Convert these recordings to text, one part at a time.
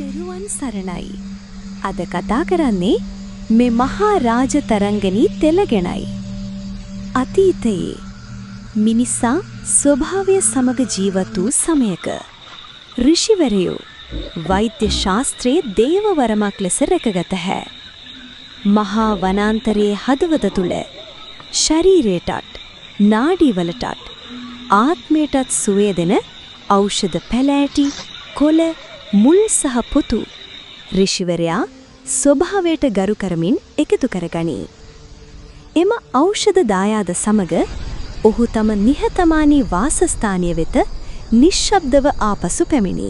තෙරුවන් සරණයි. අද කතා කරන්නේ මේ මහා රාජ තරංගනී තෙල ගැනයි. අතීතයේ මිනිසා ස්වභාවය සමග ජීවත් වූ සමයක ඍෂිවරයෝ වෛද්‍ය ශාස්ත්‍රයේ දේව වරමක් ලෙස රැකගත හැ. මහා වනාන්තරයේ හදවත තුල ශරීරයටත් නාඩිවලටත් ආත්මයටත් සුවය දෙන ඖෂධ පැලෑටි කොළ මුල් සහ පොතු ඍෂිවරයා ස්වභාවයට ගරු කරමින් එකතු කරගනී. එම ඖෂධ දායාද සමග ඔහු තම නිහතමානී වාසස්ථානය වෙත නිශ්ශබ්දව ආපසු පැමිණි.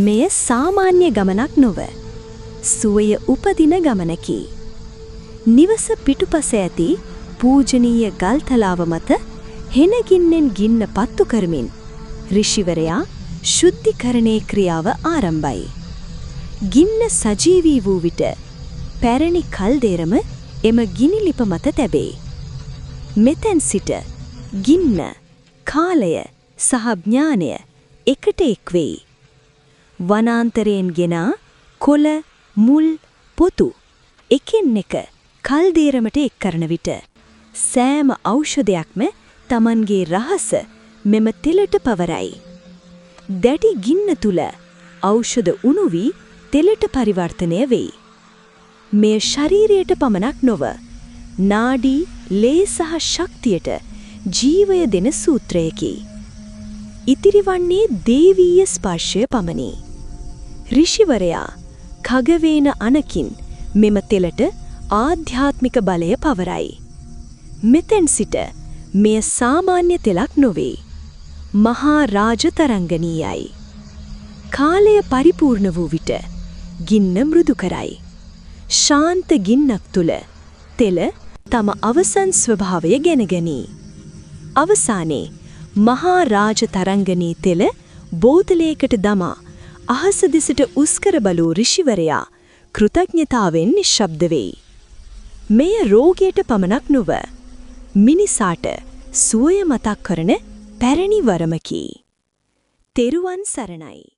මෙය සාමාන්‍ය ගමනක් නොව සුවය උපදින ගමනකි. නිවස පිටුපස ඇති පූජනීය ගල්තලාව මත හෙනගින්නෙන් ගින්න පත්තු කරමින් ඍෂිවරයා ශුද්ධිකරණයේ ක්‍රියාව ආරම්භයි. ගින්න සජීවී වූ විට පැරණි කල්දේරම එම ගිනිලිප මත තැබේ. මෙතෙන් සිට ගින්න, කාලය සහ ඥානය එකට එක්වෙයි. වනාන්තරයෙන් ගෙනා කොළ, මුල්, පොතු එකින් එක කල්දේරමට එක් කරන විට සෑම ඖෂධයක්ම Tamanගේ රහස මෙම තෙලට පවරයි. දැඩි ගින්න තුල ඖෂධ උණු වී තෙලට පරිවර්තනය වෙයි. මේ ශරීරයට පමණක් නොව නාඩි, ලේ සහ ශක්තියට ජීවය දෙන සූත්‍රයකි. ඉතිරිවන්නේ දේවීය ස්පර්ශය පමණි. ඍෂිවරයා khagavena අනකින් මෙම තෙලට ආධ්‍යාත්මික බලය පවරයි. මෙතෙන් සිට මෙය සාමාන්‍ය තෙලක් නොවේ. මහා රාජ තරංගනීයයි. කාලය පරිපූර්ණ වූ විට ගින්න මෘදු කරයි. ශාන්ත ගින්නක් තුල තෙල තම අවසන් ස්වභාවය ගෙනගනී. අවසානයේ මහා රාජ තරංගනී තෙල බෝතලයකට දමා අහස දෙසට උස්කර බලූ ඍෂිවරයා කෘතඥතාවෙන් නිශ්ශබ්ද වෙයි. මෙය රෝගයට පමණක් නොව මිනිසාට සුවය මතක් කරන පැරණි වරමකි. තෙරුවන් සරණයි.